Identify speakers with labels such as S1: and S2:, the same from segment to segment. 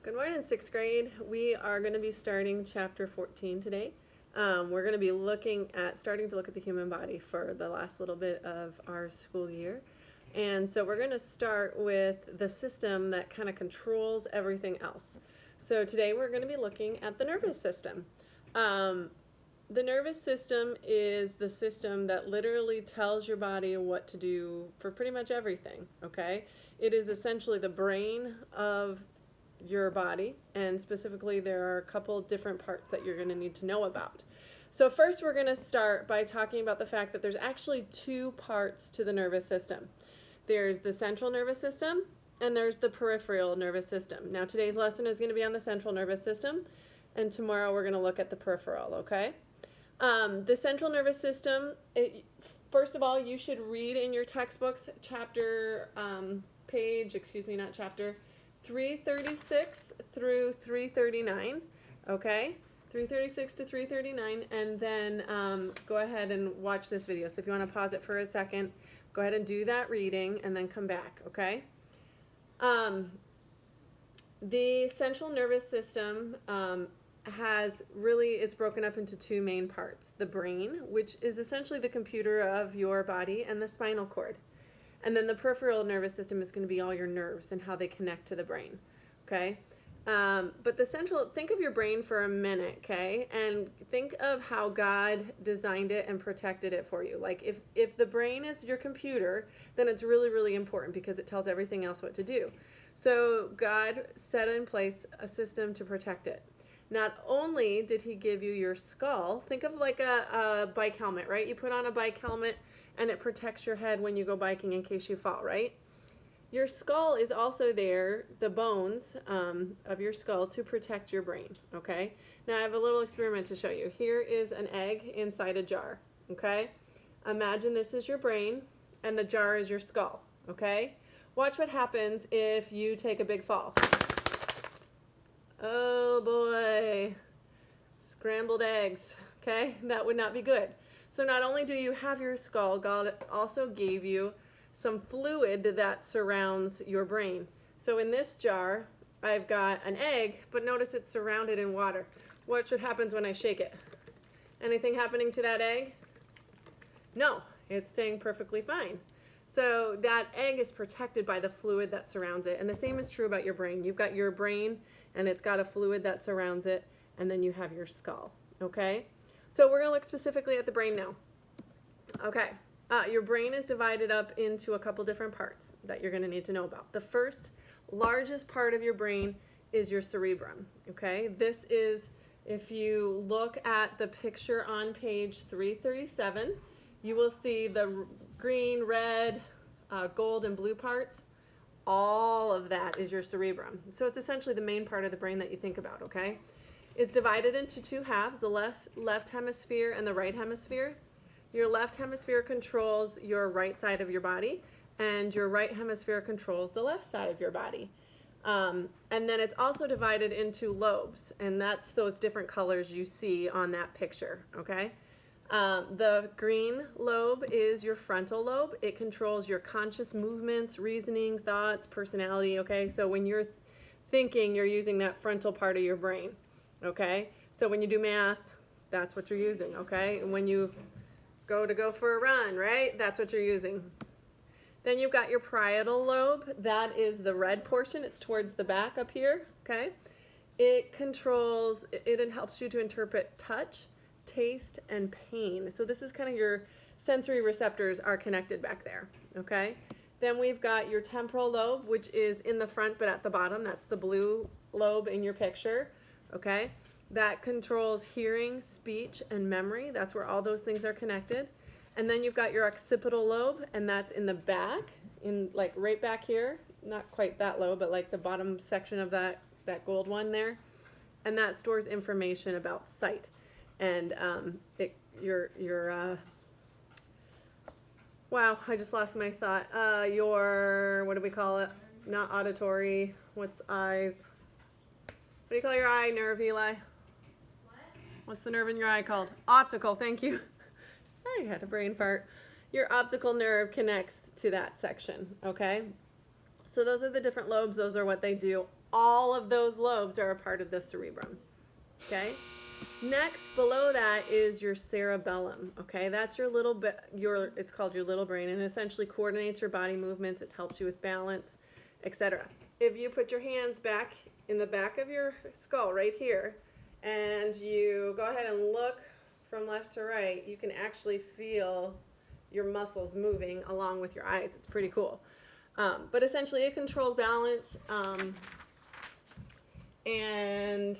S1: Good morning, sixth grade. We are going to be starting chapter 14 today. We're going to be starting to look at the human body for the last little bit of our school year. And so we're going to start with the system that kind of controls everything else. So today we're going to be looking at the nervous system. The nervous system is the system that literally tells your body what to do for pretty much everything, okay? It is essentially the brain of your body, and specifically there are a couple different parts that you're going to need to know about. So first we're going to start by talking about the fact that there's actually two parts to the nervous system. There's the central nervous system and there's the peripheral nervous system. Now today's lesson is going to be on the central nervous system, and tomorrow we're going to look at the peripheral, okay? The central nervous system, first of all, you should read in your textbooks not chapter, 336 through 339, okay? 336 to 339, and then go ahead and watch this video. So if you want to pause it for a second, go ahead and do that reading and then come back, okay? The central nervous system it's broken up into two main parts. The brain, which is essentially the computer of your body, and the spinal cord. And then the peripheral nervous system is going to be all your nerves and how they connect to the brain, okay? But think of your brain for a minute, okay? And think of how God designed it and protected it for you. Like if the brain is your computer, then it's really, really important because it tells everything else what to do. So God set in place a system to protect it. Not only did he give you your skull, think of like a bike helmet, right? You put on a bike helmet and it protects your head when you go biking in case you fall, right? Your skull is also there, the bones of your skull, to protect your brain, okay? Now I have a little experiment to show you. Here is an egg inside a jar, okay? Imagine this is your brain and the jar is your skull, okay? Watch what happens if you take a big fall. Oh boy, scrambled eggs, okay? That would not be good. So not only do you have your skull, God also gave you some fluid that surrounds your brain. So in this jar, I've got an egg, but notice it's surrounded in water. What happens when I shake it? Anything happening to that egg? No, it's staying perfectly fine. So that egg is protected by the fluid that surrounds it. And the same is true about your brain. You've got your brain and it's got a fluid that surrounds it, and then you have your skull, okay? So we're gonna look specifically at the brain now. Okay, your brain is divided up into a couple different parts that you're gonna need to know about. The first largest part of your brain is your cerebrum, okay? This is, if you look at the picture on page 337, you will see the green, red, gold, and blue parts. All of that is your cerebrum. So it's essentially the main part of the brain that you think about, okay? It's divided into two halves, the left hemisphere and the right hemisphere. Your left hemisphere controls your right side of your body, and your right hemisphere controls the left side of your body. And then it's also divided into lobes, and that's those different colors you see on that picture, okay? The green lobe is your frontal lobe. It controls your conscious movements, reasoning, thoughts, personality, okay? So when you're thinking, you're using that frontal part of your brain, okay? So when you do math, that's what you're using, okay? And when you go for a run, right? That's what you're using. Then you've got your parietal lobe. That is the red portion. It's towards the back up here, okay? It helps you to interpret touch, taste, and pain. So this is kind of your sensory receptors are connected back there, okay? Then we've got your temporal lobe, which is in the front but at the bottom. That's the blue lobe in your picture, okay? That controls hearing, speech, and memory. That's where all those things are connected. And then you've got your occipital lobe, and that's in the back, like right back here. Not quite that low, but like the bottom section of that gold one there. And that stores information about sight. And wow, I just lost my thought. What do we call it? Not auditory. What's eyes? What do you call your eye nerve, Eli? What's the nerve in your eye called? Optical, thank you. I had a brain fart. Your optical nerve connects to that section, okay? So those are the different lobes. Those are what they do. all of those lobes are a part of the cerebrum. Okay? Next, below that is your cerebellum. Okay? That's your little bit, it's called your little brain, and it essentially coordinates your body movements. It helps you with balance, etc. If you put your hands back in the back of your skull right here, and you go ahead and look from left to right, you can actually feel your muscles moving along with your eyes. It's pretty cool. But essentially it controls balance, and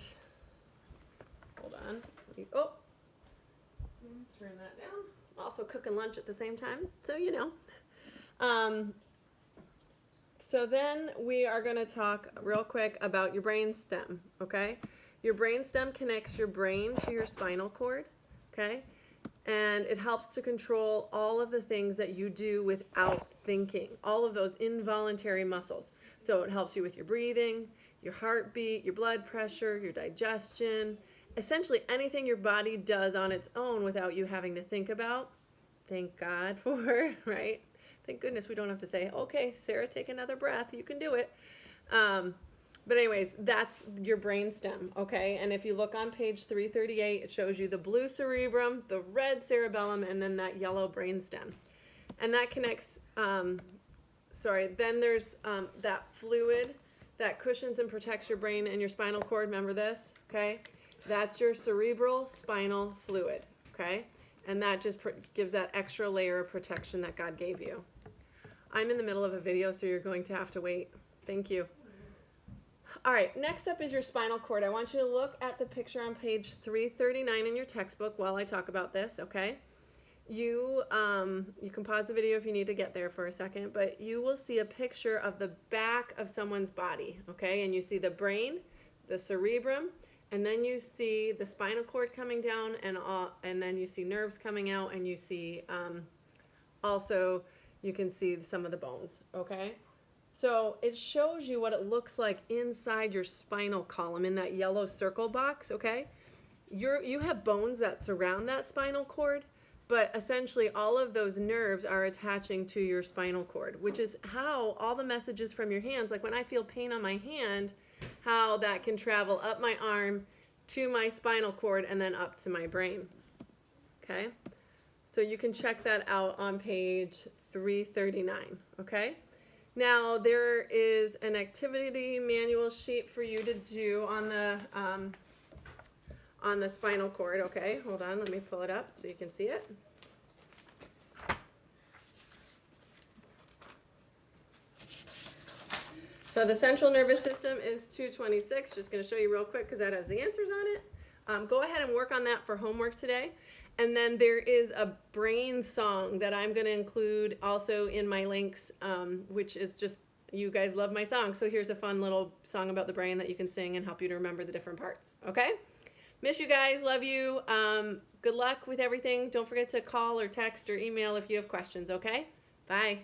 S1: hold on. Oh, turn that down. Also cooking lunch at the same time, so you know. So then we are going to talk real quick about your brain stem, okay? Your brain stem connects your brain to your spinal cord, okay? And it helps to control all of the things that you do without thinking, all of those involuntary muscles. So it helps you with your breathing, your heartbeat, your blood pressure, your digestion, essentially anything your body does on its own without you having to think about. Thank God for, right? Thank goodness we don't have to say, okay, Sarah, take another breath. You can do it. But anyways, that's your brain stem, okay? And if you look on page 338, it shows you the blue cerebrum, the red cerebellum, and then that yellow brain stem. And that connects, then there's that fluid that cushions and protects your brain and your spinal cord. Remember this, okay? That's your cerebral spinal fluid, okay? And that just gives that extra layer of protection that God gave you. I'm in the middle of a video, so you're going to have to wait. Thank you. All right, next up is your spinal cord. I want you to look at the picture on page 339 in your textbook while I talk about this, okay? You can pause the video if you need to get there for a second, but you will see a picture of the back of someone's body, okay? And you see the brain, the cerebrum, and then you see the spinal cord coming down, and then you see nerves coming out, and you see also you can see some of the bones, okay? So it shows you what it looks like inside your spinal column in that yellow circle box, okay? You have bones that surround that spinal cord, but essentially all of those nerves are attaching to your spinal cord, which is how all the messages from your hands, like when I feel pain on my hand, how that can travel up my arm to my spinal cord and then up to my brain, okay? So you can check that out on page 339, okay? Now, there is an activity manual sheet for you to do on the spinal cord, okay? Hold on, let me pull it up so you can see it. So the central nervous system is 226. Just going to show you real quick because that has the answers on it. Go ahead and work on that for homework today. And then there is a brain song that I'm going to include also in my links, which is just, you guys love my song. So here's a fun little song about the brain that you can sing and help you to remember the different parts. Okay? Miss you guys. Love you. Good luck with everything. Don't forget to call or text or email if you have questions. Okay? Bye.